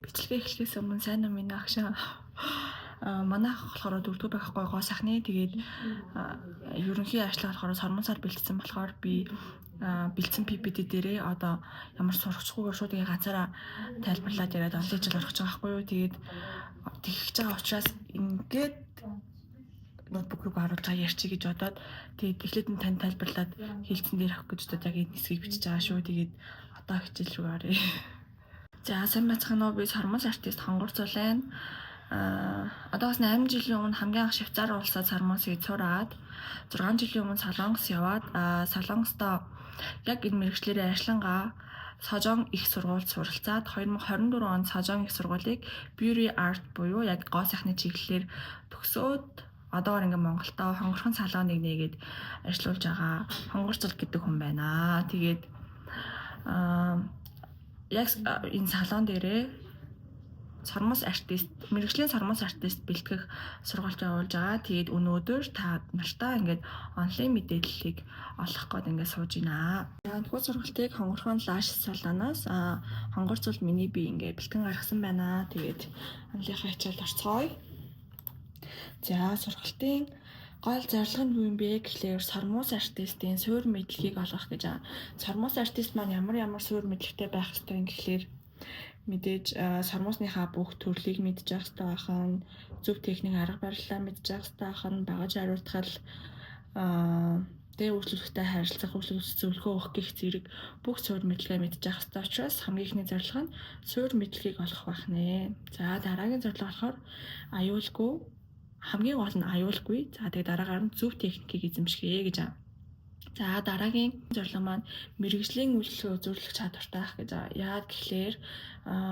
Бичлэгээ эхлэхээс өмнө сайн уу минь агшаа. Манайх болохоор 4-р байхгүй гоо сайхны тэгээд ерөнхий ажлаа болохоор сормонсоор бэлдсэн болохоор би бэлдсэн PPT дээрээ одоо ямар сурахчгүйгээр шууд ингээ ганцаараа тайлбарлаад яриад олон жил орох гэж байгаа байхгүй юу. Тэгээд тэгж байгаа учраас ингээд ноутбук руу харуулж байгаа ярьчих гэж бодоод тэгээд эхлээд нь тань тайлбарлаад хэлцэн дээр авах гэж бодоод яг энэ хэсгийг бичиж байгаа шүү. Тэгээд одоо хичээл рүү оръё. За сайн бацхан уу, би сормонс артист Хонгор Зулайн. Одоо бас 8 жилийн өмнө хамгийн анх Швейцар улсад сормонсыг сураад 6 жилийн өмнө Солонгос яваад Солонгостоо яг энэ мэргэжлэрээ ажиллангаа Сожон их сургуульд суралцаад 2024 онд Сожон их сургуулийг Beauty Art буюу яг гоо сайхны чиглэлээр төгсөөд одоогор ингээ Монголдо хонгорхон салоныг нээгээд ажиллаулж байгаа Хонгор Зул гэдэг хүн байна. Тэгээд яг энэ салон дээрээ сормонс артист, мэргэжлийн сормонс артист бэлтгэх сургалт явуулж байгаа. Тэгээд өнөөдөр та нартай ингээд онлайн мэдээллийг олох гээд ингээд сууж байна. Энэхүү сургалтыг хонгорхон лаш салоноос Хонгор Зул миний би ингээд бэлтгэн гаргасан байна. Тэгээд амлынхаа хичээлд орцгоё. За сургалтын гол зорилго нь юу юм бэ гэхлээр сормонс артистийн суурь мэдлэгийг олгох гэж байгаа. Сормонс артист маань ямар суурь мэдлэгтэй байх ёстой юм гэхлээр мэдээж сормонсныхаа бүх төрлийг мэдж явах хэрэгтэй байх нь, зөв техник арга барилаа мэдж явах хэрэгтэй байх нь, багаж хариултгал дээр үйлчлүүлэгтэй харилцах, үйлчлүүлэгч зөвлөгөө өгөх гэх зэрэг бүх суурь мэдлэгээ мэдж явах хэрэгтэй учраас хамгийн ихний зорилго нь суурь мэдлэгийг олох байх нэ. За дараагийн зорилго болохоор аюулгүй, хамгийн гол нь аюулгүй. За тэгээд дараагаар нь зөв техникийг эзэмшгэе гэж байна. За дараагийн зорилго маань мэргэжлийн үйлчлэгээ үзүүлэх чадвартай байх гэж байгаа. Яагаад гэхлээр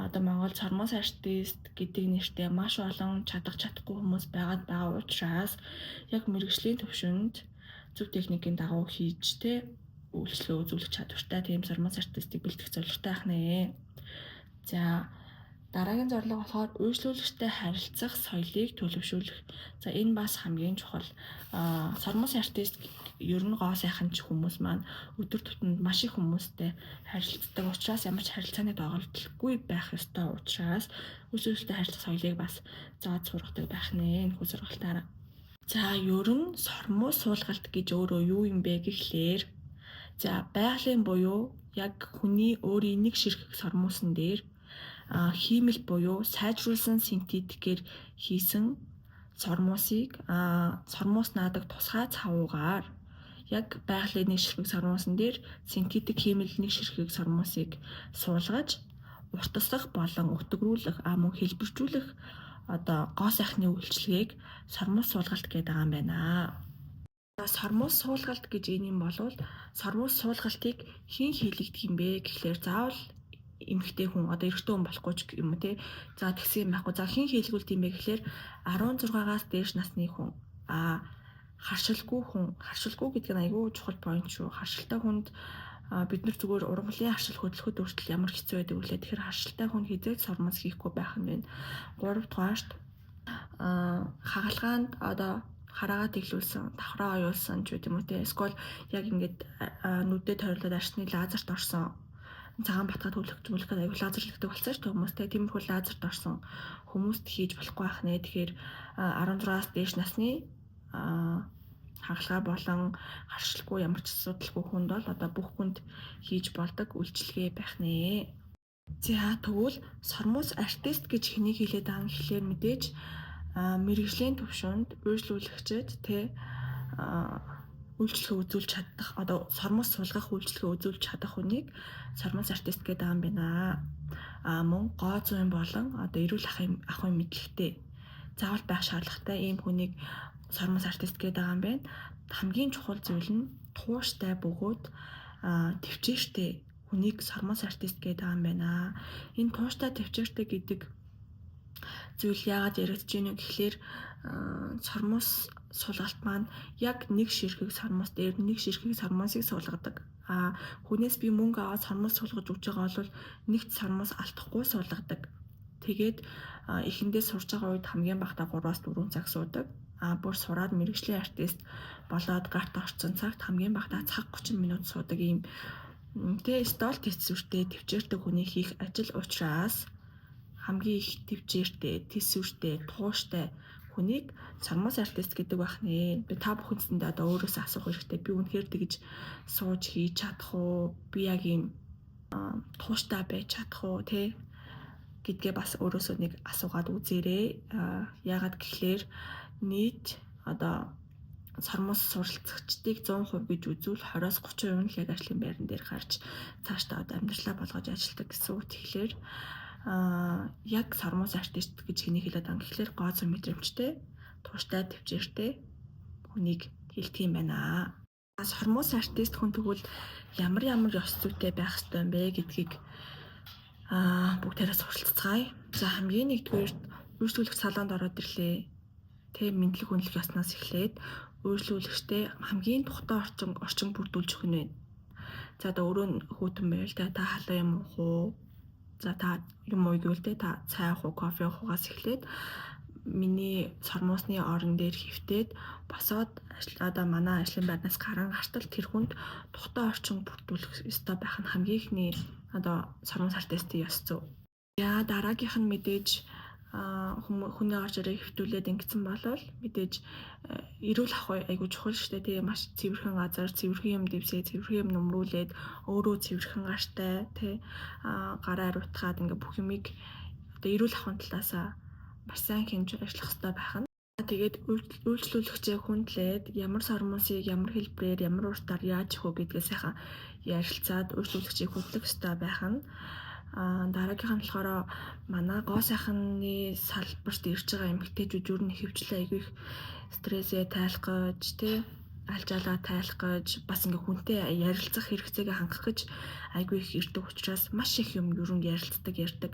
одоо Монгол сормонс артист гэдэг нэртэй маш олон чадахгүй хүмүүс байгаа учраас яг мэргэжлийн төвшөнд зөв техникийн дагуу хийж үйлчлэгээ үзүүлэх чадвартай тийм сормонс артистыг бэлтгэх зорилготой байх нэ. За дараагийн зорилго болохоор үйлчлүүлэгчтэй харилцах соёлыг төлөвшүүлэх. За энэ бас хамгийн чухал. Сормонс артист ер нь гоо сайхан ч хүмүүс маань өдөр тутмын маш их хүмүүстэй харилцдаг учраас ямар ч харилцааны доголдолгүй байх ёстой учраас үйлчлүүлэгчтэй харилцах соёлыг бас зааж сургадаг байх нэ энэ сургалтаараа. За ер нь сормонс суулгалт гэж өөрөө юу юм бэ гэхлээр за байгалийн буюу яг хүний өөрийн нэг ширхэг сормонсон дээр химэл буюу сайжруулсан синтетикээр хийсэн сормонсыг сормонс наадаг тусгай цавуугаар яг байгалийн нэг ширхэг сормонсон дээр синтетик химэл нэг ширхэг сормонсыг суулгаж уртасгах болон өтгөрүүлэх мөн хэлбэржүүлэх одоо гоо сайхны үйлчилгээг сормонс суулгалт гэдэг юм байна. Сормонс суулгалт гэж юм болвол сормонс суулгалтыг хэн хийлэгдэх юм бэ гэхлээр заавал эмэгтэй хүн одоо эрэгтэй хүн болохгүй ч юм уу те. За тэгсэн юм байхгүй. За хэн хийлгүүлт юм бэ гэхлээр 16-аас дээш насны хүн. Харшилгүй гэдэг нь айгүй чухал point шүү. Харшилтай хүнд бид нар зүгээр ургамлын харшил хөдлөхөд хүртэл ямар хэцүү байдаг вүлээ. Тэгэхээр харшилтай хүн хизээд сормонс хийхгүй байх нь байна. 3 дугаарт хагалгаанд одоо хараагаа тэглүүлсэн, давхраа оюулсан ч гэдэм үү те. Эсвэл яг ингээд нүдэд тойрлоод арсны лазерт орсон цагаан батгаад төлөвлөх гэдэг аюул лазерлэгдэг болсон шүү дээ хүмүүстэй. Тиймэрхүү лазерт орсон хүмүүст хийж болохгүй байх нэ. Тэгэхээр 16-аас дээш насны хагалгаа болон харшилгүй ямар ч асуудалгүй хүнд бол одоо бүх хүнд хийж болдог үйлчилгээ байх нэ. За тэгвэл сормонс артист гэж хэнийг хэлээд байгаа юм гэхлээр мэдээж мэргэжлийн төвшөнд үйлчлүүлэгчид үйлчлэгээ үзүүлж чадах одоо сормонс суулгах үйлчлэгээ үзүүлж чадах хүнийг сормонс артист гэдэг юм байна. Мөн гоо зүйн болон одоо эрүүл ахуйн мэдлэгтэй заавал байх шаардлагатай ийм хүнийг сормонс артист гэдэг юм байна. Хамгийн чухал зүйл нь тууштай бөгөөд төвчээртэй хүнийг сормонс артист гэдэг юм байна. Энэ тууштай төвчээртэй гэдэг зүйл яагаад яригдж байна вэ гэхлээр сормонс суулгалт маань яг нэг ширхэг сормонс дээр нэг ширхэг сормонсыг суулгадаг. Хүнээс би мөнгө аваад сормонс суулгаж өгч байгаа бол нэгт сормонс алдахгүй суулгадаг. Тэгээд эхэндээ сурж байгаа үед хамгийн багадаа 3-аас 4 цаг суудаг. Бүр сураад мэргэжлийн артист болоод гарт орсон цагт хамгийн багадаа цаг 30 минут суудаг ийм стол тэцвэртэй төвчээртэй хүний хийх ажил учраас хамгийн их төвчээртэй, төсвөртэй, тууштай хүнийг сармус артист гэдэг байх нэ. Би та бүхэндээ одоо өөрөөсөө асуух хэрэгтэй. Би үнэхээр тэгж сууж хийж чадах уу? Би яг ийм тууштай байж чадах уу те гэдгээ бас өөрөөсөө нэг асуугаад үзээрэй. Яагаад гэхлээр нийт одоо сармус суралцагчдыг 100% гэж үзвэл 20-30% нь л яг ажлын байран дээр гарч цаашдаа одоо амьдралаа болгож ажилладаг гэсэн үг. Тэгэхээр яг сармус артист гэж хэний хэлээд байгаа гэхлээр гооцон мэдрэмжтэй, тууштай, төвчээртэй хүнийг хэлдэг юм байна. Сармус артист хүн тэгвэл ямар ёс зүйтэй байх ёстой юм бэ гэдгийг бүгдээрээ суралцгаая. За хамгийн нэгдүгээр үйлчлүүлэгч салонд ороод ирлээ. Тэ мэдлэг үнэлэх ёсноос эхлээд үйлчлүүлэгчтэй хамгийн тухтай орчин бүрдүүлж өгөх нь байна. За одоо өөрөө хүүтэн байвал та халуун юм уух уу? За та юм уу гэвэл та цай уух уу, кофе уухаас эхлээд миний сармусны орон дээр хөвтөөд босоод одоо манай ажлын байрнаас гарan гартал тэр хүнд тухтай орчин бүрдүүлэх ёстой байх нь хамгийн ихний одоо сармус артистын ёс зүй. Яа дараагийнх нь мэдээж хүний орж ирээ хөвтүүлээд ингэсэн болвол мэдээж эрүүл ах айгуу чухал шүү дээ. Тэгээ маш цэвэрхэн газар, цэвэрхэн юм дэвсээ, цэвэрхэн юм нөмрүүлээд өөрөө цэвэрхэн гартай тий гараа ариутгаад ингээ бүх юмыг одоо эрүүл ахуйн талаасаа маш сайн хэмж ажиллах хэрэгтэй байх нь. Тэгээд үйлчлүүлэгчээ хүндлээд ямар сармусыг ямар хэлбэрээр ямар уртаар яаж их вэ гэдгээ сайхан ярилцаад үйлчлүүлэгчийг хөтлөх хэрэгтэй байх нь. Дараагийнх нь болохоор манай гоо сайхны салбарт ирж байгаа эмэгтэйчүүд юу нэг хөвчлээ айгүй их стрессээ тайлах гэж тий алжаалаа тайлах гэж бас ингээ хүнтэй ярилцах хэрэгцээгээ хангах гэж айгүй их ирдэг учраас маш их юм ер нь ярилцдаг.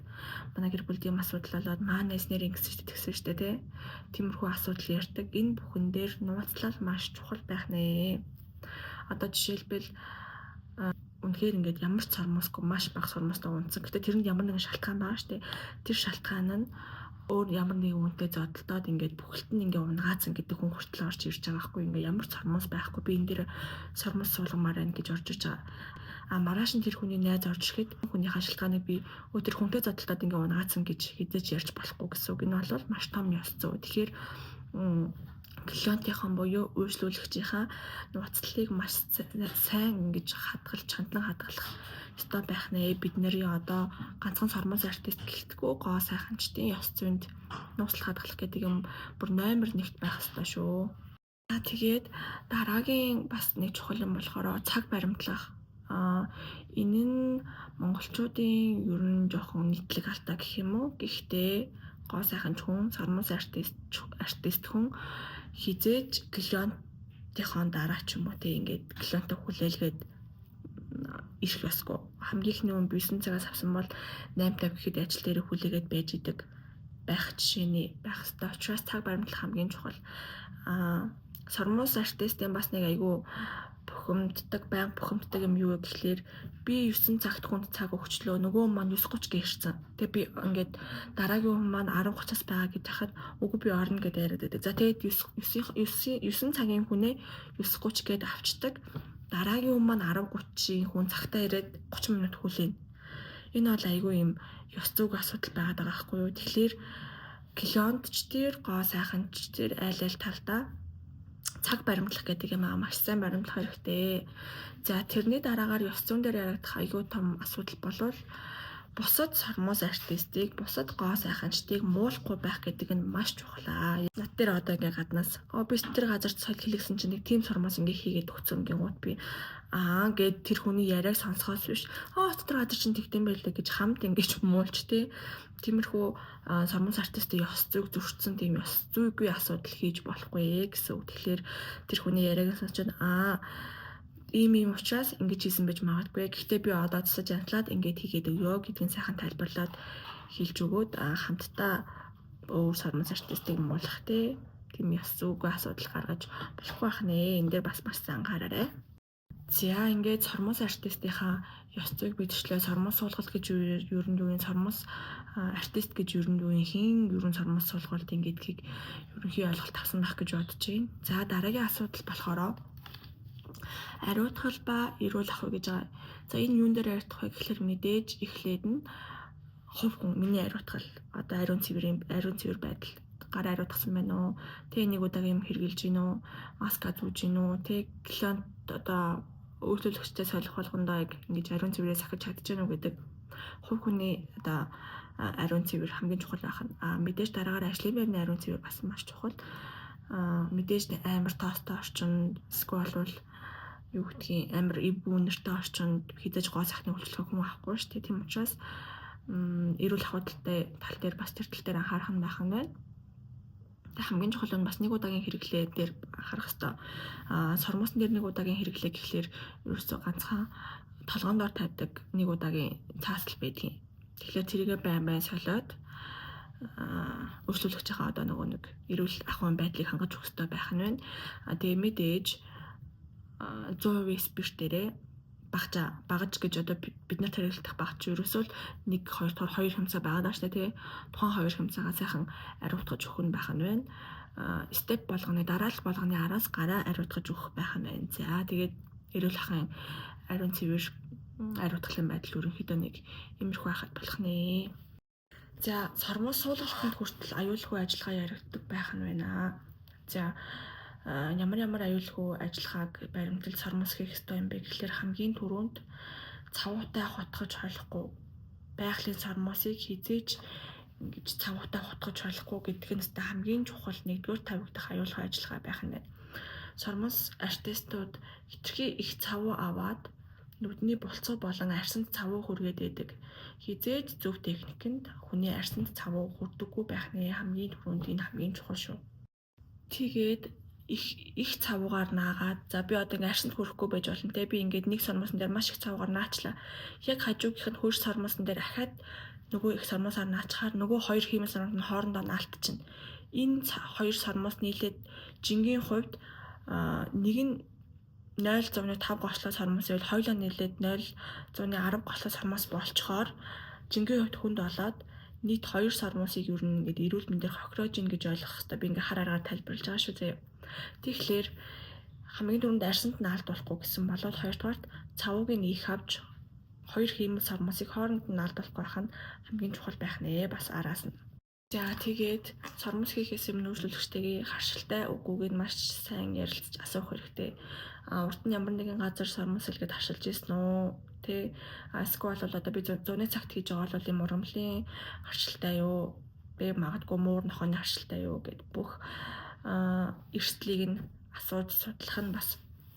Манай гэр бүлийн асуудал болоод маанаас нэр ингэсэн тэгсэн штэ тий. Тиймэрхүү асуудал ярьдаг. Энэ бүхэн дээр нууцлал маш чухал байх нэ. Одоо жишээлбэл үнэхээр ингээд ямар ч сармусгүй маш бага сармустай унтсан. Гэтэ тэрэнд ямар нэгэн шалтгаан байгаа штэ. Тэр шалтгаан нь өөр ямар нэгэн үнэтэй зодтолдоод ингээд бүхэлд нь ингээ унгаацсан гэдэг хүн хүртэл орж ирж байгаа байхгүй. Ингээ ямар ч сармус байхгүй. Би энэ дээр сармус суулгамаар байна гэж орж ирж байгаа. Маргааш нь тэр хүний найз орж ирэхэд хүнийхээ шалтгааныг би тэр хүнтэй зодтолдоод ингээ унгаацсан гэж хэзээ ч ярьж болохгүй гэсэн үг. Энэ бол маш том ёс зүй. Тэгэхээр клиентийнхан буюу үйлчлүүлэгчийнхаа нууцлалыг маш сайн ингэж хандлан хадгалах ёстой байх нэ. Бид нарын одоо ганцхан сармус артист гэлтгүү гоо сайханчдын ёс зүйнд нууцлал хадгалах гэдэг юм бүр номер 1-т байх ёстой шүү. Тэгээд дараагийн бас нэг чухал юм болохоор цаг баримтлах. Энэ нь монголчуудын ер нь жоохон нийтлэг алдаа гэх юм уу. Гэхдээ гоо сайханч хүн, сармус артист хүн хизээж клиентийнхоо дараа ч юм уу тий ингээд клиентаа хүлээлгээд ирэх ёсгүй. Хамгийн ихний хүн 9 цагаас авсан бол 8:50 гэхэд ажил дээр хүлээгээд байж идэг байх жишээний байх ёстой. Учраас цаг баримтлах хамгийн чухал. Сармус артистын бас нэг айгүй байнга бухимддаг юм юу гэхлээр би 9 цагт хүнд цаг өгчлөө нөгөө маань 9:30 гэрсэн. Тэгээ би ингээд дараагийн хүн маань 10:30-аас байгаа гэж хахад үгүй би орно гэдээ яриад байдаг. За тэгээд 9 цагийн хүнээ 9:30 гээд авчдаг. Дараагийн хүн маань 10:30-ийн хүн цагтаа ирээд 30 минут хүлээнэ. Энэ бол айгүй юм ёс зүйн асуудал байгаад байгаа байхгүй юу? Тэгэхээр клиентч тэр гоо сайханч тэр айл талдаа цаг баримтлах гэдэг юм маш сайн баримтлах хэрэгтэй. За тэрний дараагаар ёс зүйн дээр яригдах айгүй том асуудал болвол бусад сармус артистыг, бусад гоо сайханчдыг муулахгүй байх гэдэг нь маш чухал. Над дээр одоо ингээ гаднаас би тэр газарт соёл хэлсэн чинь нэг тим сармус ингээ хийгээд өгсөн гингууд би гэд тэр хүний яриаг сонсохоос биш тэр газар чинь тэгдэм байлаа гэж хамт ингэж муулч тий. Тиймэрхүү сармус артистын ёс зүйг зөрчсөн тийм ёс зүйгүй асуудал хийж болохгүй гэсэн үг. Тэгэхээр тэр хүний яриаг сонсчод ийм учраас ингэж хийсэн байж магадгүй. Гэхдээ би одоо цэцэж янтлаад ингэж хийгээд өгөө гэдгийг сайхан тайлбарлаад хэлж өгөөд хамтдаа өөр сармус артистыг муулах тийм ёс зүйгүй асуудал гаргаж болохгүй байх нэ. Энэ дээр бас анхаараарай. За ингээд сармус артистынхаа ёс зүйг бидэрчлээ. Сармус суулгалт гэж ер нь юу юм, сармус артист гэж ер нь юу юм, хин ер нь сармус суулгалт ингэдгийг ерөнхий ойлголт авсан байх гэж бодож байна. За дараагийн асуудал болохоор ариутгал ба эрүүл ах уу гэж байгаа. За энэ юун дээр яригдах вэ гэхэлэр мэдээж эхлээд нь хувь хүн миний ариутгал одоо ариун цэвэр байдал гар ариутгасан байна уу? Тэ нэг удаагийн юм хэрглэж гин үү? Маска зүүж гин үү? Тэ клиент одоо үйлчлүүлэгчтэй солих болгондоо ингэж ариун цэврээ сахиж чадчихна уу гэдэг хувь хүний одоо ариун цэвэр хамгийн чухал байх нь. Мэдээж дараагаар ажлын байрны ариун цэвэр бас маш чухал. Мэдээж амар тоостой орчинд эсвэл бол юу гэдгийг амар ив бүүнэртэй орчинд хизэж гоо сахны үйлчлэг хүн авахгүй шүү дээ. Тийм учраас эрүүл ахуй тал дээр бас тэр тал дээр анхаарах нь байх нь байна. Хамгийн чухал нь бас нэг удаагийн хэрэглээ дээр анхаарах хэрэгтэй. Сормоосон дээр нэг удаагийн хэрэглээ гэхлээр ерөөсөө ганцхан толгоон доор тавьдаг нэг удаагийн цаасл байдгийн. Тэгэхээр тэрийгэ байн солиод үйлчлүүлэгчийнхаа одоо нөгөө нэг эрүүл ахуйн байдлыг хангаж өгөх хэрэгтэй байх нь байна. Тэгээ мэдээж 100% спирт дээрээ багаж гэж одоо бид нар хэрэглэх багаж ерөөсөө 1-2 хэмцээ байгаа даа штэ тий. Тухайн 2 хэмцээгээ сайхан ариутгаж өгөх нь байх нь байна. Степ болгоны дараалал болгоны араас гараа ариутгаж өгөх байх нь байна. За тэгээд эрүүл ахуйн ариун цэвэр ариутгалын байдал ерөнхийдөө нэг иймэрхүү байхад болох нэ. За сормоос суулгахынд хүртэл аюулгүй ажиллагаа яригддаг байх нь байна. За ямар аюулгүй ажиллагааг баримтал сормоос хийх ёстой юм бэ гэхлээр хамгийн түрүүнд цавуутай хотгож холихгүй байгалийн сормоосыг хизээж ингэж цавуутай хотгож холихгүй гэдэг нь хамгийн чухал нэгдүгээр тавигдах аюулгүй ажиллагаа байх нь байна. Сормоос артистууд хитрхи их цавуу аваад нүдний булцуу болон арсанд цавуу хүргээд байдаг. Хизээж зөв техникэнд хүний арсанд цавуу хүрдэггүй байх нэ хамгийн түрүүнд энэ хамгийн чухал шүү. Тэгээд их цавуугаар наагаад за би одоо ингэ арсанд хүрэхгүй байж болно те би ингээд нэг сормоосон дээр маш их цавуугаар наачлаа. Яг хажуугийнх нь хөрш сормоосон дээр ахаад нөгөө их сормоосоор наачхаар нөгөө хоёр хиймэл сормоос нь хоорондоо наалтчихна. Энэ хоёр сормоос нийлээд жингийн хувьд нэг нь 0.5 гослоо сормоос байвал хоёулаа нийлээд 0.10 гослоо сормоос болчхоор жингийн хувьд хүнд болоод нийт 2 сормоосыг ер нь ингээд эрүүл мэндээр хохироож ийн гэж ойлгох хэрэгтэй. Би ингээ хар аргаар тайлбарлаж байгаа шүү заяа. Тэгэхээр хамгийн түрүүнд арсанд наалдуулахгүй гэсэн болоод хоёрдугаарт цавууг нь их авч 2 хиймэл сормоосыг хооронд нь наалдуулахгүй байх нь хамгийн чухал байх нэ бас араас нь. За тэгээд сормоос хийхээс өмнө үйлчлүүлэгчтэйгээ харшилтай үгүйг нь маш сайн ярилцаж асуух хэрэгтэй. Урд нь ямар нэгэн газар сормоос илгээд харшилж ирсэн үү? Тэ эсвэл бол одоо би зуны цагт хийж байгаа бол юм урамлын харшилтай юу? Би магадгүй муур нохооны харшилтай юу гэд бүх эрсдлийг нь асууж судлах нь бас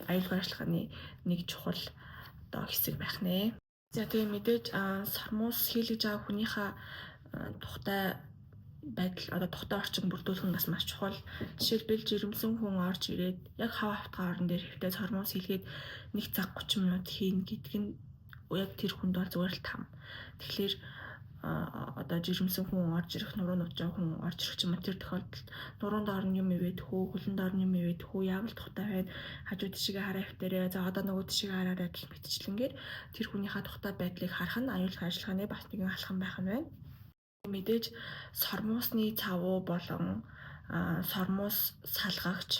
аюулгүй ажиллагааны нэг чухал одоо хэсэг байх нэ. За тэгээ мэдээж сормоос хийлгэж байгаа хүнийхээ тухтай байдал одоо тухтай орчин бүрдүүлэх нь бас маш чухал. Жишээлбэл жирэмсэн хүн орж ирээд яг хав хавтгай орон дээр хэвтээ сормоос хийлгээд 1 цаг 30 минут хийн гэдэг нь яг тэр хүнд бол зүгээр л там. Тэгэхээр одоо жирэмсэн хүн орж ирэх, нуруу нуужаа хүн орж ирэх ч юм уу тэр тохиолдолд нуруунд орно юм ивэдэх үү, хөлөнд орно юм ивэдэх үү, яавал тухтай байна. Хажуу тишгээ хараа хвтэрээ. За одоо нөгөө тишгээ хараарай гэх мэтчлэнгээр тэр хүнийхээ тухтай байдлыг харах нь аюулгүй ажиллагааны бас нэгэн алхам байх нь байна. Мэдээж сормоосны цавуу болон сормоос салгагч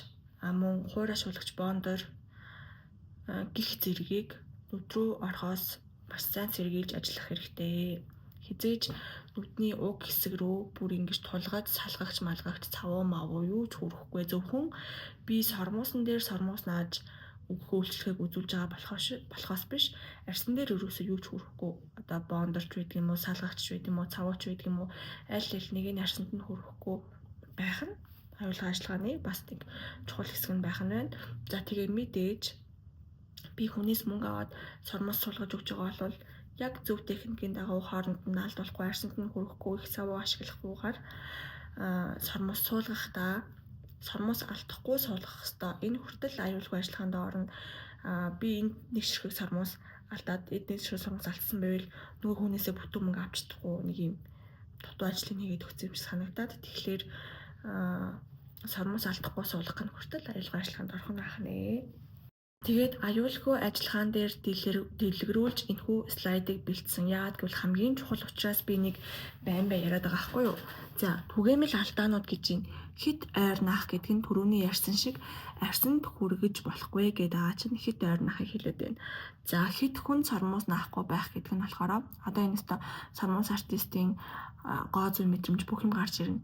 мөн хуурай шуулагч бондор гих зэргийг нүд рүү орохоос маш сайн сэргийлж ажиллах хэрэгтэй. Хизээж нүдний уг хэсэг рүү бүр ингэж тулгаж салгагч малгагч цавуу мавуу юу ч хүрэхгүй зөвхөн би сормоосон дээр сормоос нааж өгөх үйлчлэгийг үзүүлж байгаа болохоос биш арсан дээр ерөөсөө юу ч хүрэхгүй одоо бондорч байдаг юм уу салгагч байдаг юм уу цавууч байдаг юм уу аль нэг нь арсанд нь хүрэхгүй байх нь аюулгүй ажиллагааны бас нэг чухал хэсэг нь байх нь байна. За тэгээ мэдээж би хүнээс мөнгө аваад сормоос суулгаж өгч байгаа бол яг зөв техникийн дагуу хооронд нь наалдуулахгүй арсанд нь хүрэхгүй их цавуу ашиглахгүйгээр сормоос суулгахдаа сормоос алдахгүй суулгах хэрэгтэй. Энэ хүртэл аюулгүй ажиллагаанд орно. Би энэ нэг ширхэг сормоос алдаад эдний ширхэг сормоос алдсан байвал нөгөө хүнээсээ бүтэн мөнгө авч чадахгүй нэг юм дутуу ажлыг хийгээд өгсөн юм шиг санагдаад тэгэхээр сормоос алдахгүй суулгах нь хүртэл аюулгүй ажиллагаанд орох нь байх нэ. Тэгээд аюулгүй ажиллагаан дээр дэлгэрүүлж энэхүү слайдыг бэлдсэн. Яагаад гэвэл хамгийн чухал учраас би нэг байн яриад байгаа байхгүй юу? За, түгээмэл алдаанууд гэж юм. Хит ойр наах гэдэг нь түрүүний ярьсан шиг арсанд хүргэж болохгүй гэдэг байгаа чинь хит ойр наахыг хэлээд байна. За, хит хүн сормоос наахгүй байх гэдэг нь болохоор одоо энэ өстө сормоос артистийн гоо зүй мэдрэмж бүх юм гарч ирнэ.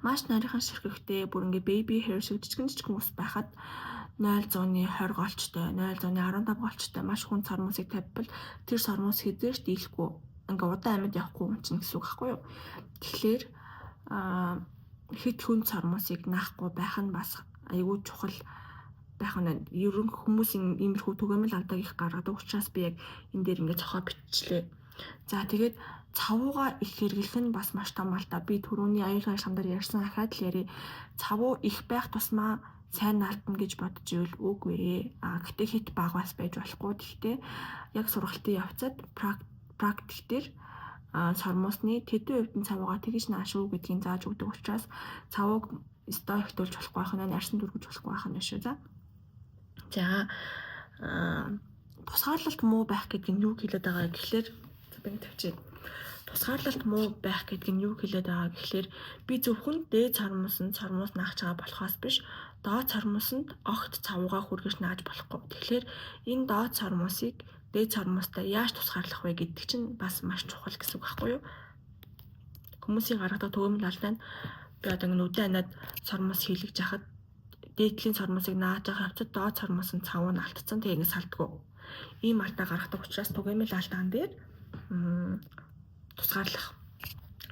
Маш нарийнхан ширхэгтэй бүр ингээ baby hair шиг жижигэн ус байхад 0-120 голчтой, 0-15 голчтой маш хүн сормоосыг тавьбал тэр сормоос хэзээ ч дийлэхгүй ингээ удаан амьд явахгүй юм чинь гэсэн үг байхгүй юу? Тэгэхээр хэд хүн сормоосыг наахгүй байх нь бас айгүй чухал байх нь. Ерөн хүмүүсийн иймэрхүү түгээмэл алдааг их гаргадаг учраас би яг энэ дээр ингээ цохоо биччихлээ. За тэгээд цавууга их хэрэглэх нь бас маш том алдаа. Би түрүүний аюулгүй ажиллагаан дээр ярьсан ахаад л яри. Цавуу их байх тусмаа сайн наалтна гэж бодож ивэл үгүй ээ. Гэтээ хит баг бас байж болохгүй. Гэхдээ яг сургалтын явцад практик дээр сормоосны тэдэн хувьд цавууга тэгж нааш үү гэдгийг зааж өгдөг учраас цавууг өстой ихтүүлж болохгүй байх нь арьсан дүргэж болохгүй байх нь шүү. За тусгаарлалт муу байх гэдэг нь юу хэлээд байгаа гэхэлэр би тавьчих. Тусгаарлалт муу байх гэдэг нь юу хэлээд байгаа гэхэлэр би зөвхөн дээд сормоос наах чагаа болохоос биш доод сормоосонд огт цавуугаа хүргэж нааж болохгүй. Тэгэхээр энэ доод сормоосыг дээд сормоостой яаж тусгаарлах вэ гэдэг чинь бас маш чухал гэсэн үг байхгүй юу? Хүмүүсийн гаргадаг түгээмэл алдаа нь би одоо нүдэн анаад сормоос хийлгэж яхад дээдлийн сормоосыг нааж авах явцад доод сормоос нь цавуу нь алдсан тэгээс салдгүй. Ийм алдаа гаргадаг учраас түгээмэл алдаан дээр тусгаарлах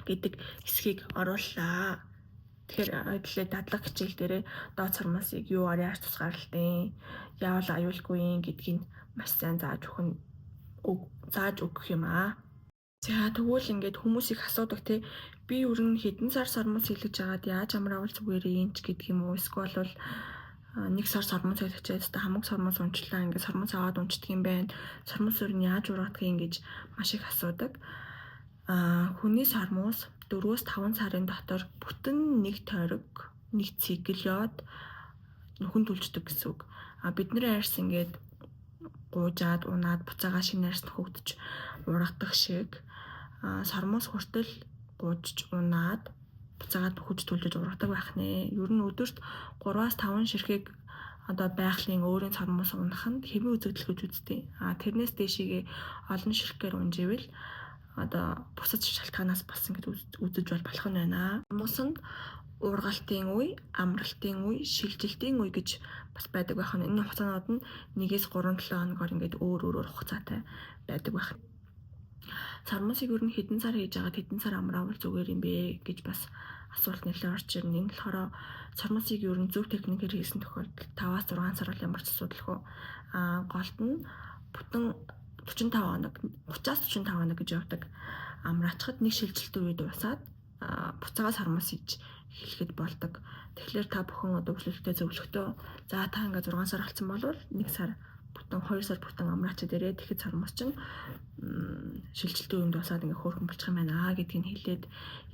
гэдэг хэсгийг орууллаа. Тэгэхээр дадлаг хичээл дээр доод сормоосыг юугаар яаж тусгаарлалтын, яавал аюулгүй юм гэдгийг маш сайн зааж өгөх юм аа. За тэгвэл ингээд хүмүүс их асуудаг те би ер нь хэдэн сар сормоос хийлгэж агаад яаж амраавал зүгээр юм ч гэдэг юм уу? Эсвэл бол нэг сар сормоос хийлгэж та хамаг сормоос унчлаа ингээд сормоос аваад унцдаг юм байна. Сормоос өөр нь яаж ургадах юм гэж маш их асуудаг. Хүний сормоос 4-5 сарын дотор бүтэн нэг тойрог, нэг циклод нөхөн түлждэг гэсэн үг. Бидний арьс ингээд гуужаад унаад буцаага шинэ арьс хөгдөж ургадаг шиг сормоос хүртэл гуужж унаад буцаагаад хөгж түлжиж ургадаг байх нэ. Ер нь өдөрт 3-5 ширхэг одоо байгалийн өөрийн сормоос унах нь хэвийн үзэгдэл гэж үздэг. Тэрнээс дэшигээ олон ширхгээр унживэл одоо бусад шалтгаанаас болсон гэж үзэж болох нь байна. Сормоосонд ургалтын үе, амралтын үе, шилжилтийн үе гэж бас байдаг байх нь. Энэ хугацаанууд нь 1-3-7 хоногор ингээд өөр хугацаатай байдаг байх. Сормоосыг ер нь хэдэн сар хийж агаад хэдэн сар амраавал зүгээр юм бэ гэж бас асуулт нэлээд орж ирнэ. Энэ болохоор сормоосыг ер нь зөв техникээр хийсэн тохиолдолд 5-6 сар бол ямар ч асуудал ихгүй. Голд нь бүтэн 30-45 хоног гэж явдаг. Амраачхад нэг шилжилтийн үед дуусаад буцаага сормоос хийж эхлэхэд болдог. Тэгэхээр та бүхэн одоо өвчлөлттэй зөвлөгтөө за та ингээ 6 сар болсон бол 1 сар бүтэн 2 сар бүтэн амраачаад ирээ. Тэгэхэд сормоос чинь шилжилтийн үед дуусаад ингээ хөөрхөн болчих юм байна гэдгийг хэлээд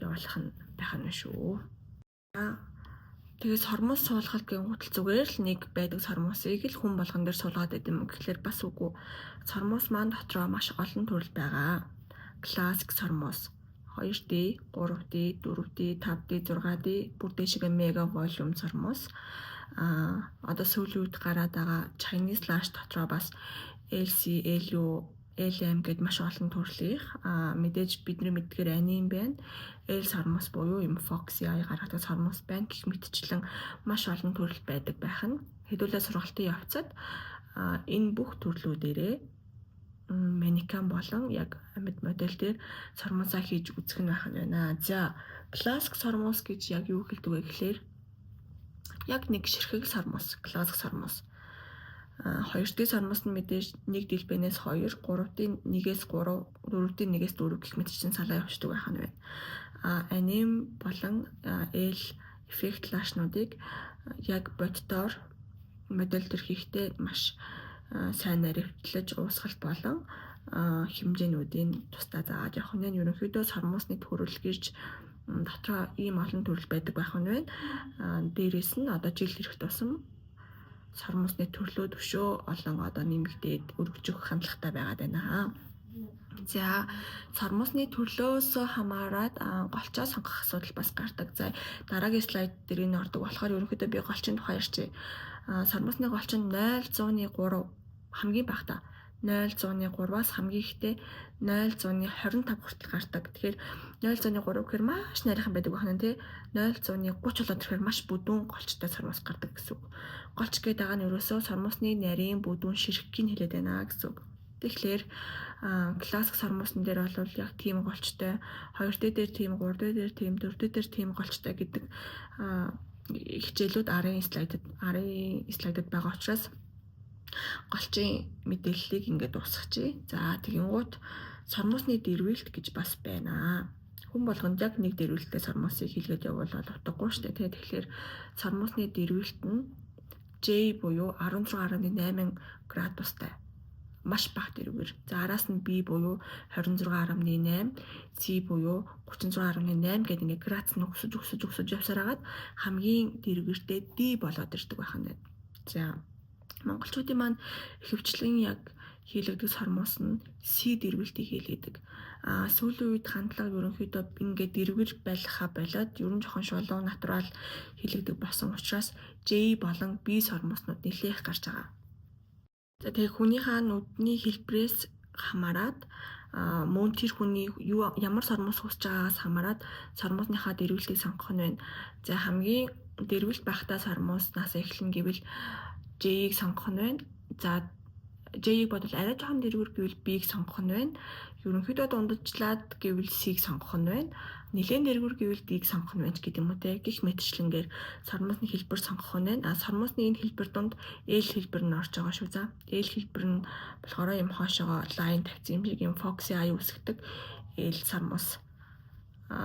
явуулах нь байх нь шүү. Тэгээд сормоос суулгаад гингүүтэл зүгээр л нэг байдаг сормоосыг л хүн болгон дээр суулгаад байд юм гэхэлэр бас үгүй. Сормоос маань дотроо маш олон төрөл байгаа. Классик сормоос 2D, 3D, 4D, 5D, 6D, бүр дэшигээ мега волюм сормоос. Одоо сүүлийн үед гараад байгаа Chinese lash дотроо бас LC, LU, LM гэд маш олон төрлийн мэдээж бидний мэдгээр аним байна. L сормоос буюу юм Foxy ай гаргадаг сормоос байна гэх мэтчлэн маш олон төрөл байдаг байх нь. Хэдүүлээ сургалтын явцад энэ бүх төрлүүдээрээ манекен болон яг амьд модель дээр сормоосаа хийж үзэх нь байх нь байна. За, классик сормоос гэж яг юу хэлдэг вэ гэхээр яг нэг ширхэг сормоос, классик сормоос. 2D сормоос нь мэдээж 1 дэлбэнээс 2, 3D 1-ээс 3, 4D 1-ээс 4 гэх мэтчлэн салаа явуулдаг байх нь байна. Аним болон L эффект лашнуудыг яг боддоор модель төр хийхдээ маш сайн наривтлаж уусгалт болон хэмжээнүүдийн тусдаа зааж явах нь ерөнхийдөө сормоосны төрөл гэж дотроо ийм олон төрөл байдаг байх нь байна. Дээрээс нь одоо жил ирэх тусам сормосны төрлөө төвшөө олон одоо нэмэгдээд өргөжих хандлагатай байгаад байна. За сормосны төрлөөс хамаарат голчоо сонгох асуудал бас гардаг. За дараагийн слайд дээр энэ ордог болохоор ерөнхийдөө би голчийн тухай ярьчих. Сормосны голчин 0.103 хамгийн багтаа 0.103-аас хамгийн ихдээ 0.25 хүртэл гардаг. Тэгэхээр 0.3 гэхээр маш нарийнхан байдаг байна тий. 0.30 болоод ирэхээр маш бүдүүн голчтой сормос гардаг гэсэн үг. Голч гэдэг байгаа нь ерөөсөө сормосны нарийн бүдүүн ширхгийг хэлээд байна гэсэн үг. Тэгэхээр классик сормосон дээр бол яг тийм голчтой 2D дээр тийм 3D дээр тийм 4D дээр тийм голчтой гэдэг хичээлүүд арын слайдад байгаа учраас голчийн мэдээллийг ингээд дуусгачих. За тэгэнгუთ сормосны дэрвэлт гэж бас байна. Хүн болгонд яг нэг дэрвэлттэй сормосыг хийлгээд явуул бол утгагүй шүү дээ. Тэгэхээр сормосны дэрвэлт нь J буюу 16.8 градустай. Маш бага дэрвэр. За араас нь B буюу 26.8, C буюу 36.8 гэдэг ингээд градус нь өсөж явсаар хагаад хамгийн дэрвэртэй D болоод ирдэг байна. За монголчуудын маань ихэвчлэн яг хийлэгдэх сормос нь C дэрвэлтийг хийлгэдэг. Сүүлийн үед хандлага ерөнхийдөө ингээд дэрвэр байлгахаа болоод ерөн жоохон шулуун натурал хийлэгдэг болсон учраас J болон B сормоснууд нэлээх гарч байгаа. За тэгээ хүнийхээ нүдний хэлбэрээс хамаарат мөн тэр хүний ямар сормос хүсэж байгаагаас хамаарат сормосныхаа дэрвэлтийг сонгох нь байна. За хамгийн дэрвэлт багтаа сормоснаас эхлэн гэвэл J-ийг сонгох нь байна. За J-ийг бодвол арай жоохон дэрвэр гэвэл B-ийг сонгох нь байна. Ерөнхийдөө дундажлаад гэвэл C-ийг сонгох нь байна. Нилээн дэрвэр гэвэл D-ийг сонгох нь байна гэдэг юм уу те. Гэх мэтчлэнгээр сормосны хэлбэр сонгох нь байна. Сормосны энэ хэлбэр донд L хэлбэр нь орж байгаа шүү. За L хэлбэр нь болохоор юм хоошоогоо лайн тавьсан юм шиг юм фокусын аяа үсгдэг L сормос.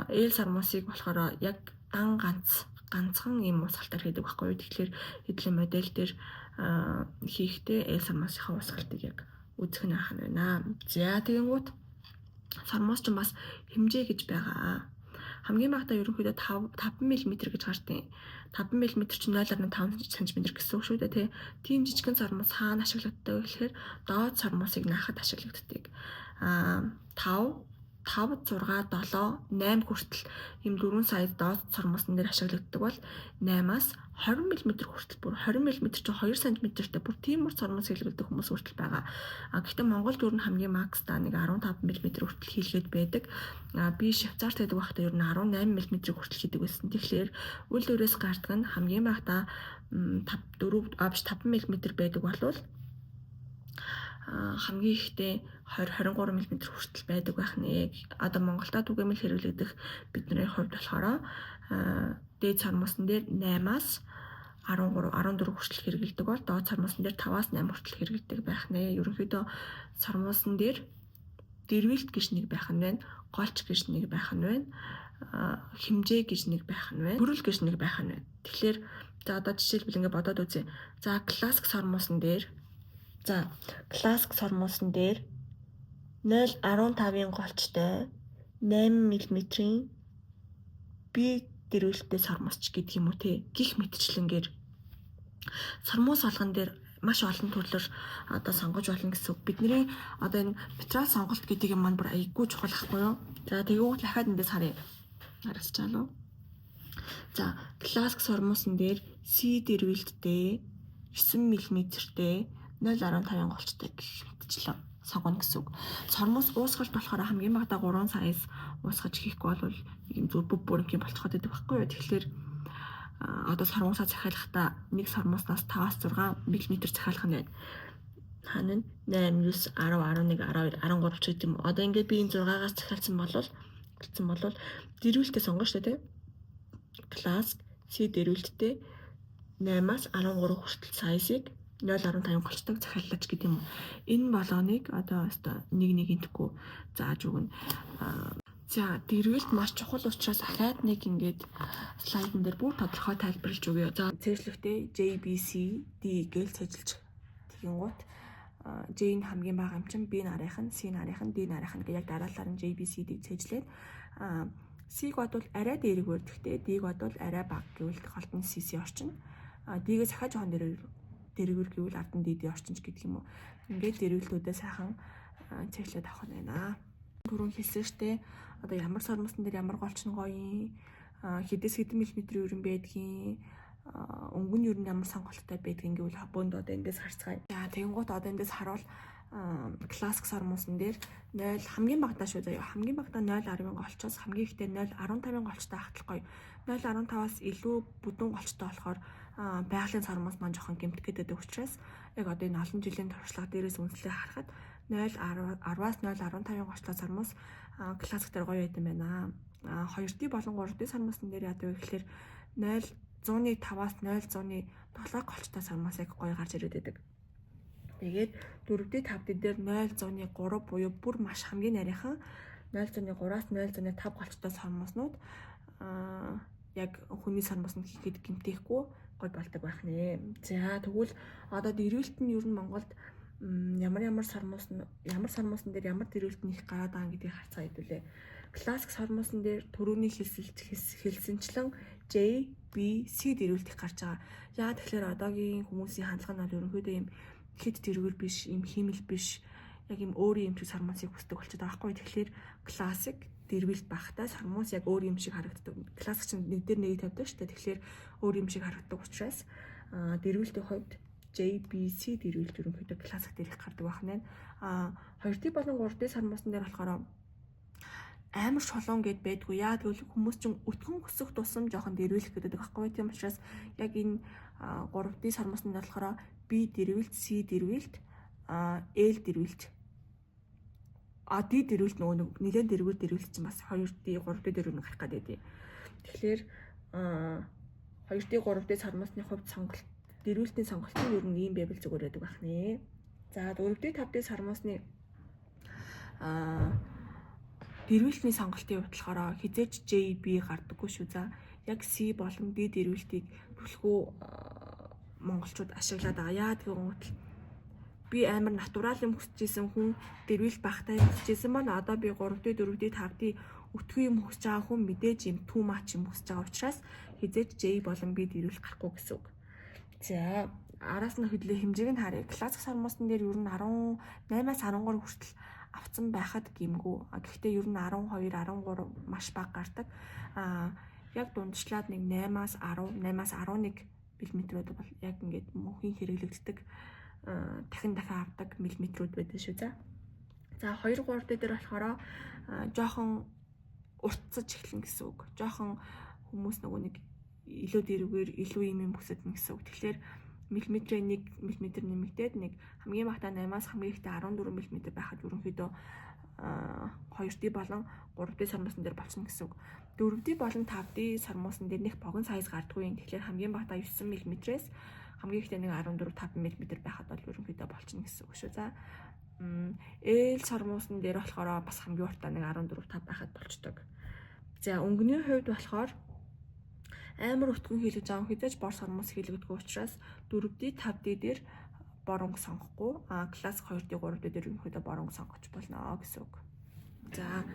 L сормосыг болохоор яг ганцхан юм усгалтаар хийдэг байхгүй юу. Тэгэхээр эдгээр модель дээр хийхдээ L сормосынхаа усгалтыг яг үзэх нь ахна байна. За тэгэнгუთ сормос ч бас хэмжээ гэж байгаа. Хамгийн багадаа ерөнхийдөө 5 мм гэж гардаг. 5 мм чинь 0.5 см гэсэн үг шүү дээ тий. Тийм жижигхэн сормос хаана ашиглагддаг вэ гэхээр доод сормосыг наахад ашиглагддаг. 5, 6, 7, 8 хүртэл ийм 4 сая доод сормосон дээр ашиглагддаг бол 8-аас 20 мм хүртэл бүр 20 мм ч 2 см-тэй бүр тийм урт сормос хийлгдэг хүмүүс хүртэл байгаа. Гэхдээ Монголд ер нь хамгийн максдаа нэг 15 мм хүртэл хийлгээд байдаг. Би Швейцарт байдаг байхдаа ер нь 18 мм хүртэл хийдэг байсан. Тэгэхээр үл дээрээс гардаг нь хамгийн багадаа 5 мм байдаг болвол хамгийн ихдээ 20-23 мм хүртэл байдаг байх нэ. Одоо Монголда түгээмэл хэрэглэгдэх бидний хувьд болохоор дээд сормосон дээр 8-аас 13, 14 хүртэл хэрэглэдэг бол доод сормосон дээр 5-аас 8 хүртэл хэрэглэдэг байх нэ. Ерөнхийдөө сормосон дээр дэрвэлт гэж нэг байх нь байна, голч гэж нэг байх нь байна, хэмжээ гэж нэг байх нь байна, бүрэл гэж нэг байх нь байна. Тэгэхээр за одоо жишээлбэл ингээд бодоод үзье. За классик сормосон дээр 0.15-ийн голчтой 8 мм-ийн B дэрвэлттэй сормосч гэдэг юм уу те. Гих мэтчлэнгээр сормос болгон дээр маш олон төрлөөр одоо сонгож болно гэсэн үг. Бидний одоо энэ материал сонголт гэдэг юм маань бүр айгүй чухал ахгүй юу? За тэгвэл дахиад эндээс харъя. Харагчаалуу. За классик сормосон дээр C дэрвэлттэй 9 мм-тэй 0.15-ийн голчтой гэх мэтчлэн сонгоно гэсэн үг. Сормос уусгалт болохоор хамгийн багадаа 3 саяас уусгаж хийхгүй бол ийм зүр бүрэнхийн болцоход байдаг байхгүй юу. Тэгэхээр одоо сормосоо захиалахдаа нэг сормоснаас 5-аас 6 мм захиалах нь байна. Хаана нь 8, 9, 10, 11, 12, 13 ч гэдэг юм. Одоо ингээд би энэ 6-аас захиалсан бол дэрвэлтээ сонгоно шүү дээ. Класс C дэрвэлттэй 8-аас 13 хүртэл саясыг 0.15 голчтойг захиаллаач гэдэг юм. Энэ болгоныг одоо нэг интэхгүй зааж өгнө. За дэрвэлт маш чухал учраас ахаад нэг ингээд слайдн дээр бүр тодорхой тайлбарлаж өгье. За цээжлэхдээ J, B, C, D гэж цээжилж тэгэнгუთ J нь хамгийн бага юм чинь B нарийнх нь, C нарийнх нь, D нарийнх нь яг дараалал нь J, B, C, D цээжлээд C-г бодвол арай дээрэг өрдөхтэй, D-г бодвол арай бага гэвэл холт нь CC орчин. D-г захиа жоохон дээрээ дэрвэр гэвэл ардан дийдийн орчинч гэдэг юм уу. Ингээд дэрвэлтүүдээ сайхан чиглээд авах нь байна. Түрүүн хэлсэн штэ одоо ямар сормосон дээр ямар голч нь гоё, хэдээс хэдэн миллиметрийн өрн байдгийг, өнгө нь ер нь ямар сонголттой байдгийг гэвэл бөөнд одоо эндээс харцгаая. За тэгэнгუთ одоо эндээс харуул классик сормосон дээр 0 хамгийн багтаа шүү заяа. Хамгийн багтаа 0.10 голчоос хамгийн ихтэй 0.15 голчтой ахтал гоё. 0.15-аас илүү бүдүүн голчтой болохоор байгалийн сормоос маань жоохон гэмтэх гэдэг учраас яг одоо энэ олон жилийн туршлага дээрээс үнслээ харахад 0.10-аас 0.15 голчтой сормоос классик дээр гоё байт юм байна. 2D болон 3D сормосон дээр яадаг вэ гэхээр 0.105-аас 0.107 голчтой сормоос яг гоё гарч ирээд байдаг. Тэгээд 4D 5D дээр 0.3 буюу бүр маш хамгийн нарийнхан 0.3-аас 0.5 голчтой сормоснууд яг хүний сормоснд хийхэд гэмтээхгүй гой болдог байх нэ. За тэгвэл одоо дэрвэлт нь ер нь Монголд ямар сормосон дээр ямар дэрвэлт нэх гараад байгаа гэдгийг харцгаа хэдүүлээ. Классик сормосон дээр төрөний хэлсэнчлэн J, B, C дэрвэлт их гарч байгаа. Яа тэгэхээр одоогийн хүмүүсийн хандлага нь ерөнхийдөө юм хэд дэрвэр биш, юм химэл биш, яг юм өөрийн юм шиг сормосыг хүсдэг болчиход байгаа байхгүй. Тэгэхээр классик дэрвэлт багтаа сормос яг өөр юм шиг харагддаг. Классик чинь нэг дээр нэг тавьдаг шүү дээ. Тэгэхээр өөр юм шиг харагддаг учраас дэрвэлтийн хувьд J, B, C дэрвэлт ерөнхийдөө классик дээр их гардаг байх нь. 2D болон 3D сормосон дээр болохоор амар шолон гэд байдгүй. Яа тэгвэл хүмүүс чинь өтгөн хүсэх тусам жоохон дэрвэлэх гэдэг байхгүй. Тийм учраас яг энэ 3D сормосон дээр болохоор B дэрвэлт, C дэрвэлт, L дэрвэлт, D дэрвэлт нөгөө нэлээд дэрвэлт чинь бас 2D, 3D дэрвэлт гарах гэдэг. Тэгэхээр 2D, 3D сормосны хувьд сонголт дэрвэлтийн сонголт нь ер нь ийм байвал зүгээр байдаг байх нэ. За 4D, 5D сормосны дэрвэлтний сонголтын хувьд болохоор хизээч J, B гардаггүй шүү. За яг C болон D дэрвэлтийг түлхүү монголчууд ашиглаад байгаа. Яа гэвэл би амар натурал юм хүсэжсэн хүн дэрвэлт багтаа юм хүсэжсэн байна. Одоо би 3D, 4D, 5D өтгөө юм хүсэж байгаа хүн мэдээж юм too much юм хүсэж байгаа учраас хизээч J болон B дэрвэлт гарахгүй гэсэн үг. За араас нь хөдлөө хэмжээг нь харъя. Классик сормосон дээр ер нь 18-аас 13 хүртэл авцсан байхад гимгүү. Гэхдээ ер нь 12, 13 маш бага гардаг. Яг дундчлаад нэг 8-аас 10, 8-аас 11 мм бол яг ингээд мөнхийн хэрэглэгддэг дахин авдаг миллиметрүүд байдаг шүү. За 2, 3 дээр болохоор жоохон уртцаж эхлэн гэсэн үг. Жоохон хүмүүс нөгөө нэг илүү дэрвээр илүү юм хүсэдэн гэсэн үг. Тэгэхээр миллиметрийн 1 мм нэмэгдээд нэг хамгийн багтаа 8-аас хамгийн ихтэй 14 мм байхад ерөнхийдөө 2D болон 3D сормосон дээр болчихно гэсэн үг. 4D болон 5D сормосон дээр нэг богино сайз гардаггүй. Тэгэхээр хамгийн багтаа 9 мм-ээс хамгийн ихтэй нэг 14-5 мм байхад бол ерөнхийдөө болчихно гэсэн үг шүү. За L сормосон дээр болохоор бас хамгийн уртаа нэг 14-5 байхад болчдөг. За өнгөний хувьд болохоор амар өтгөн хийлгэж байгаа хязгаарч бор сормос хийлгдэг учраас 4D, 5D дээр бор өнгө сонгохгүй. Классик 2D, 3D дээр ерөнхийдөө бор өнгө сонгож болно гэсэн үг. За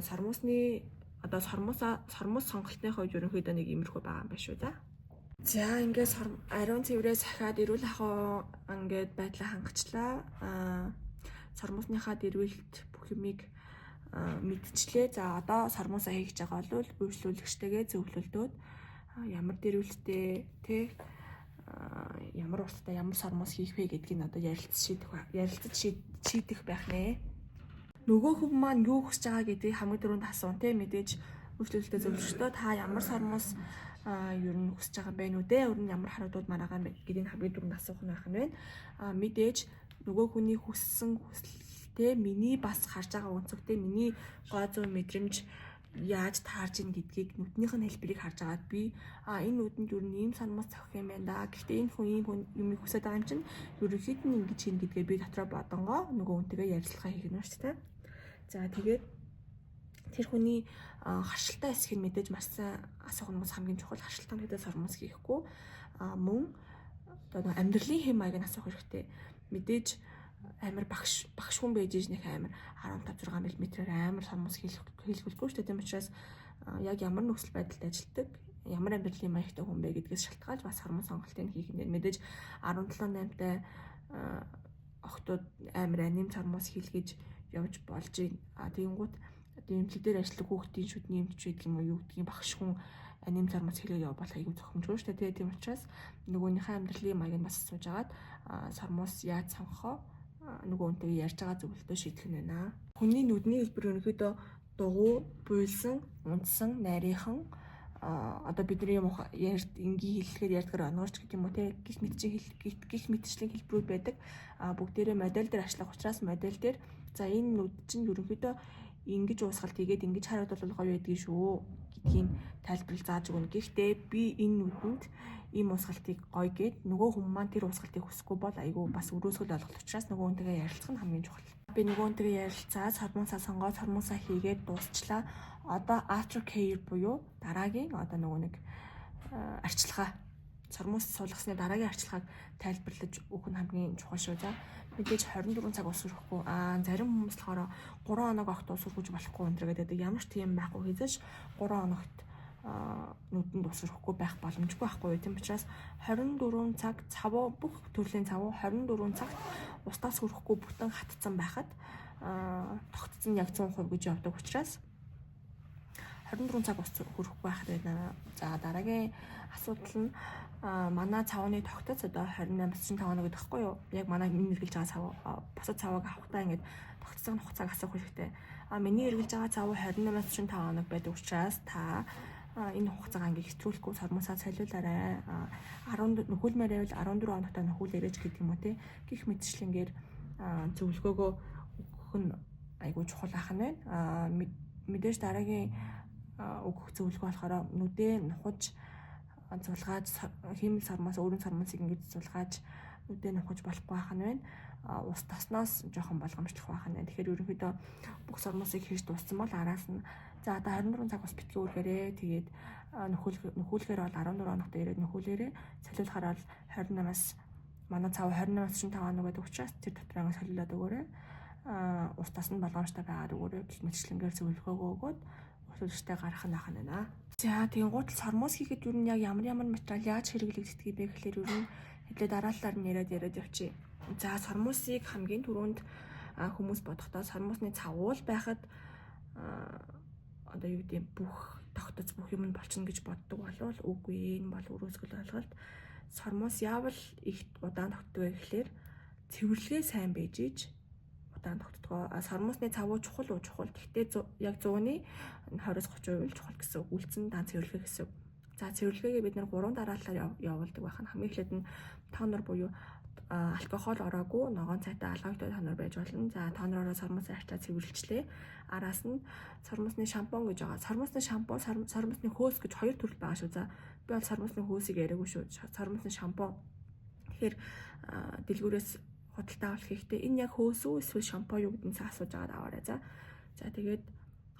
сормосны одоо сормос сонголтын хувьд ерөнхийдөө нэг иймэрхүү байгаа юм байна шүү. За ингээд ариун цэврээс ахаад эрүүл ахуй ингээд байдлаа хангачлаа. Сормосныхаа дэрвэлт бүх юмыг мэдчихлээ. За одоо сормосоо хийж байгаа бол үйлчлүүлэгчтэйгээ зөвлөлдөөд ямар дэрвэлттэй ямар урттай ямар сормос хийх вэ гэдгийг нь одоо ярилцаж шийдэх байх нэ. Нөгөө хүн маань юу хүсэж байгаа гэдгийг хамгийн түрүүнд асуун те мэдээж үйлчлүүлэгчтэй зөвлөжтөө та ямар сормос ер нь хүсэж байгаа юм бэ нүдэ? Өөр нь ямар харагдууд мараагаа гэдгийг хамгийн түрүүнд асуух нь байх нь байна. Мэдээж нөгөө хүний хүссэн хүсэлтэй миний бас харж байгаа өнцөгтэй миний гоо зүүн мэдрэмж яаж таарж ийн гэдгийг нүднийх нь хэлбэрийг харж агаад би энэ нүдэнд ер нь ийм сормос зохих юм байна да. Гэхдээ энэ хүн ийм юм хүсэж байгаа юм чинь ерөнхийд нь ингэж хийн гэдгээ би дотроо бодонгоо нөгөө хүнтэйгээ ярилцлага хийх нь шүү дээ. За тэгээд тэр хүний харшилтаа хэсгийг мэдээж маш сайн асуух нь хамгийн чухал. Харшилтаа мэдээ сормос хийхгүй мөн одоо амьдралын хэм маяг нь асуух хэрэгтэй. Мэдээж амар багш хүн байж нэг амар 15 6 мм амар сормос хийлгүүлэхгүй шүү дээ. Тийм учраас яг ямар нөхцөл байдалд ажилладаг, ямар амьдралын маягтай хүн бэ гэдгээс шалтгаалж бас хормон сонголтыг хийх нь мэдээж 17-8-тай охтууд амар аним цармаас хилгэж явж болж байна. Тэгэнгუთ эмнэлэг дээр ажиллах хүүхдийн шүдний эмч байдаг юм уу юу гэдгийг багш хүн аним цармаас хилгээ явах болох айгүй зохимжгүй шүү дээ. Тийм учраас нөгөөнийхөө амьдралын маяг нь бас сууж агаад сармус яаж сонгохоо нөгөө үнтэйгээ ярьж байгаа зөвлөлтөө шийдэх нь байна. Хүний нүдний хэлбэр ерөнхийдөө дугуй, буйлсан, унтсан, нарийнхан одоо бидний энгийн хэллэгээр ярьдгаар онгорч гэдэг юм уу те гих мэтчлийн хэлбэрүүд байдаг. Бүгдээрээ модель дээр ажиллах учраас модель дээр за энэ нүд чинь ерөнхийдөө ингэж уусгалт хийгээд ингэж харагдвал гоё байдгийг шүү гэдгийг тайлбарлаж зааж өгнө. Гэхдээ би энэ нүдэнд ийм уусгалтыг гоё гээд нөгөө хүн маань тэр уусгалтыг хүсэхгүй бол айгүй бас өрөөсгөл болох учраас нөгөө хүнтэйгээ ярилцах нь хамгийн чухал. Би нөгөө хүнтэйгээ ярилцаад сармуусаа сонгоод сармуусаа хийгээд дуусчлаа. Одоо after care буюу дараагийн одоо нөгөө нэг арчилгаа сармуус суулгасны дараагийн арчилгааг тайлбарлаж өгөх нь хамгийн чухал шүү за. Мэдээж 24 цаг ус өрөхгүй. Зарим хүмүүс болохоор 3 хоног огт ус өргөж болохгүй өндөр гэдэг. Ямар ч тийм байхгүй хэзээш 3 хоногт нүдэнд ус өрөхгүй байх боломжгүй байхгүй. Тийм учраас 24 цаг цавуу бүх төрлийн цавуу 24 цагт устаас өрөхгүй бүтэн хатцсан байхад тогтцсон яг 100% гэж явдаг учраас 24 цаг ус хүрэх байх байна. За дараагийн асуудал нь манай цавны тогтоц одоо 28-5 хоног гэдэг байхгүй юу? Яг манай миний эргэлж байгаа цав бусад цавыг авахтаа ингээд тогтцсон хугацааг асуух хэрэгтэй. Миний эргэлж байгаа цав 28-5 хоног байдаг учраас та энэ хугацааг ингээд хэтрүүлэхгүй сармуусаа солиулаарай. 10 нөхөлмээр байвал 14 хоногтой нөхүүлээрэй гэдэг юм уу те. Гих мэтчлэнгээр зөвлөгөөгөө өгөх нь айгүй чухал ах нь байна. Мэдээж дараагийн өгөх зөвлөгөө болохоор нүдээ нухаж зулгааж хиймэл сармаас өөрийн сармасыг ингэж зулгааж нүдээ нухаж болохгүй байх нь байна. Ус тасноос жоохон болгоомжлох байх нь байна. Тэгэхээр ерөнхийдөө бүх сармасыг хийж дууссан бол араас нь за одоо 24 цаг ус битгий үргээрээ тэгээд нөхүүлэхээр бол 14 хоногт ирээд нөхүүлээрээ солиулахаар бол 28-аас манай цав 28-аас 45 хоног байдаг учраас тэр дотроо солиулаад өгөөрэй. Ус тасна болгоомжтой байгаад өгөөрэй. Мэтчлэнгээр зөвлөгөөгөө өгөөд өсөлттэй гарах нь ахна байна. За тийм гутал сармуус хийхэд юу яг ямар материал яаж хэрэглэгддэг бэ гэхээр юу хэдээ дараалалаар нь яриад явчих. За сармуусыг хамгийн түрүүнд хүмүүс бодохдоо сармуусны цавуул байхад одоо юу гэдэг бүх тогтоц бүх юм болчихно гэж боддог болвол үгүй энэ бол өрөөсгөл ойлголт. Сармуус яавал их удаан тогтдог вэ гэхээр цэвэрлэгээ сайн байж иж удаан тогтдгоо. Сармуусны цавуу чухал. Гэхдээ яг 100-ны 20-30% чухал гэсэн үг. Үлдсэн дан цэвэрлэгээ гэсэн үг. За цэвэрлэгээгээ бид нэр 3 дараалалаар явуулдаг байх нь хамгийн эхлээд нь тонор буюу алкогол ороогүй ногоон цайтай алгоогтой тонор байж болно. За тонороо сармуусаа арчаа цэвэрлжлээ. Араас нь сармуусны шампунь гэж байгаа. Сармуусны шампунь, сармуусны хөөс гэж хоёр төрөл байгаа шүү. За би бол сармуусны хөөсийг яриаггүй шүү. Сармуусны шампунь. Тэгэхээр дэлгүүрээс худалдаа авах хэрэгтэй. Энэ яг хөөс үү эсвэл шампунь юу гэдгийг асууж агаад аваарай. За тэгээд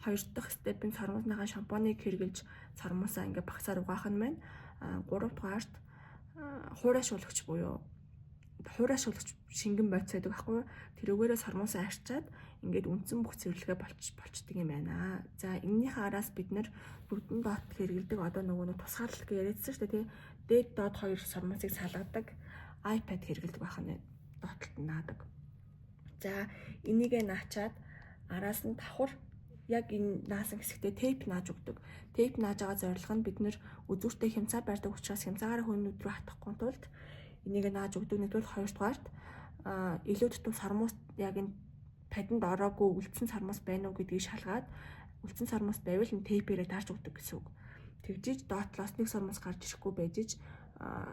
хоёр дахь степийн сармуусныхаа шампуныг хэрэглэж сармуусаа ингээ багсаар угаах нь байна. 3 дугаарт хуурайшуулагч буюу хуурайшуулагч шингэн бодис байдаг байхгүй юу? Тэрүүгээрээ сармуусаа арчаад ингээд үндсэн бүх цэвэрлэгээ болчдөг юм байна. За энэнийхээ араас бид нэр нүдэн дот хэрэгэлдэг одоо нөгөө тусгаарлалт гэж яриадсан шүү дээ тий. Дээд доод хоёр сармуусыг салгадаг iPad хэрэгэлдэг байх нь дотлолт наадаг. За энийгээ наачаад араас нь давхар яг энэ наасан хэсэгтээ тейп нааж өгдөг. Тейп нааж байгаа зорилго нь бид нэр үзүүртэй хямцаа барьдаг учраас хямцаагаараа хүн нүд рүү хатахгүй тулд энийг нааж өгдөг. Нэгдүгээр хоёрдугаарт илүү дутуу сармуус яг энэ паданд ороогүй үлдсэн сармуус байна уу гэдгийг шалгаад үлдсэн сармуус байвал энэ тейпээрээ дарж өгдөг гэсэн үг. Тэгжиж доотлоос нэг сармуус гарч ирэхгүй байж иж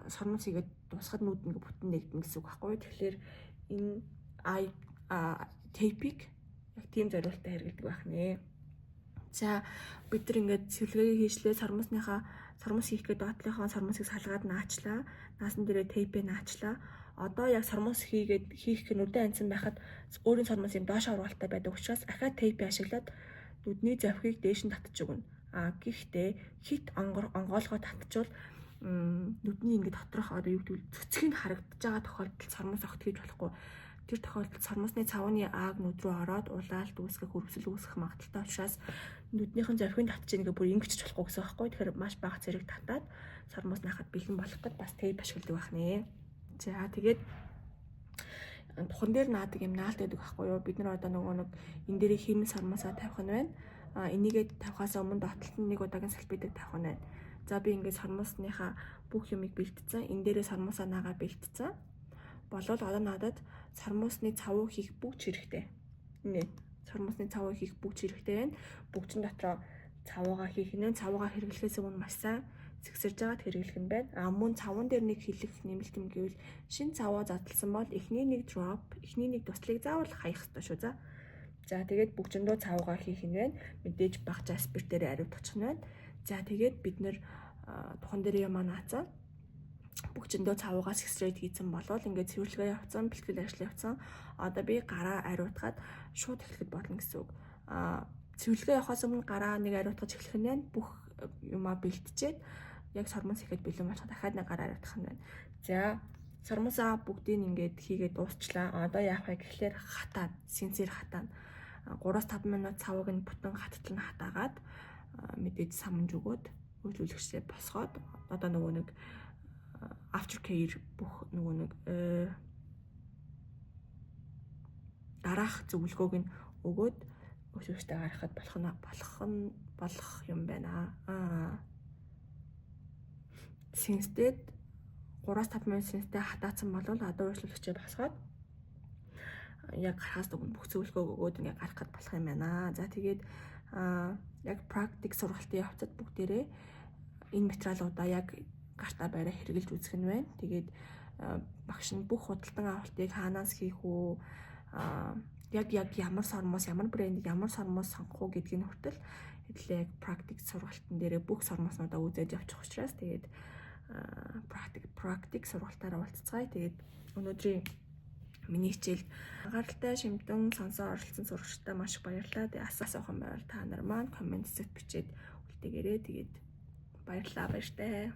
сармуус игээд тусгад нүд ингээ бүтэн нэгдэн гэсэн үг байхгүй. Тэгэхээр энэ тейпийг яг тийм зорилттой хэрэглэдэг байх нэ. За бид нар ингээд цэвэрлэгээ хийшлээ сармуус хийх гээд доотлынхаа сармуусыг салгаад наачлаа. Наасан дээрээ тейпээ наачлаа. Одоо яг сармуус хийх нүдэн анцсан байхад өөрийн сармуус юм доош ургалтай байдаг учраас ахаад тейпээ ашиглаад нүдний завхийг дээш нь татж өгнө. Гэхдээ хит онгоолгоо татчвал нүдний ингээд доторх одоо юу гэдэг цөцгийг харагдаж байгаа тохиолдолд сармуус огт хийж болохгүй. тэр тохиолдолд сормосны цавууны ааг нүд рүү ороод улаалт үүсгэх, өрөвсөл үүсгэх магадaltaй учраас нүднийхэн зорхийг татчих ингээ бүр ингэч болохгүй гэсэн байхгүй. Тэгэхээр маш бага зэрэг татаад сормос нахад бэлэн болох гэд бас тейп ашигладаг байх нэ. За тэгээд тухан дээр наадаг юм наалт гэдэг байхгүй юу? Бид нар одоо нөгөө нэг энэ дээрээ хиймэл сормосоо тавих нь байна. Энийгээ тавихаас өмнө доотлолт нь нэг удаагийн салбидаг тавих нь байна. За би ингээд сормосныхаа бүх юмыг бэлтцсэн. Энэ дээрээ сормосоо наагаа бэлтцсэн. Болвол одоо надад сормосны цавуу хийх бүгд хэрэгтэй. Нэ сормосны цавуу хийх бүгд хэрэгтэй байна. Бүгдэн дотроо цавуугаа хийх нь цавуугаа хэрэглэхээс өмнө маш сайн зэгсэрж байгаад хэрэглэх нь байна. Мөн цавуун дээр нэг хэлэх нэмэлт юм гэвэл шинэ цавуу задлсан бол эхний нэг drop, эхний нэг туслыг заавал хаях ёстой шүү. За тэгээд бүгжиндөө цавуугаа хийх нь байна. Мэдээж багц аспиртээр ариутгах нь байна. За тэгээд бид нэр тухан дээр юм наацсан. Бүгжиндөө цавуугаа сэгсрээд хийцэн болвол ингээд цэвэрлэгээ явцсан, бэлтгэл ажил явцсан. Одоо би гараа ариутгаад шууд эхлэхэд болно гэсэн үг. Цэвэрлэгээ явахаас өмнө гараа нэг ариутгаж эхлэх нь байна. Бүх юмаа бэлтжээд яг сормос ихэд бэлэн болох дахиад нэг гараа ариутгах нь байна. За сормосоо бүгдийг ингээд хийгээд дуусчлаа. Одоо яах вэ гэхлээр хатаад, синсээр хатаана. 3-5 минут цавууг нь бүтэн хаттал нь хатаагаад мэдээж самж өгөөд үйлчлүүлэгчдээ босгоод одоо нөгөө нэг aftercare бүх нөгөө нэг дараах зөвлөгөөг нь өгөөд үйлчлүүлэгчдээ гаргахад болох юм байна. Синстэд 3-5 минут синстэй хатаацсан бол одоо үйлчлүүлэгчдээ босгоод яг гарахаас өмнө бүх зөвлөгөөг өгөөд ингээ гаргахад болох юм байна. За тэгээд яг практик сургалтын явцад бүгдээрээ энэ материалуудаа яг гартаа бариа хэрэгжилж үзэх нь байна. Тэгээд багш нь бүх худалдан авалтыг хаанаас хийх үү, яг ямар сормос, ямар брэнд, ямар сормос сонгох уу гэдгийг хүртэл хэдлээ яг практик сургалтын дээрээ бүх сормоснуудаа үзээд явчих учраас тэгээд практик сургалтаараа уулзцгаая. Тэгээд өнөөдрийн миний хичээл анхааралтай шимтэн сонсоо оролцсон сурагчдаа маш их баярлалаа. Тэгээд асуух юм байвал та нар маань комент хэсэгт бичээд үлдээгээрэй. Тэгээд баярлалаа баяртай.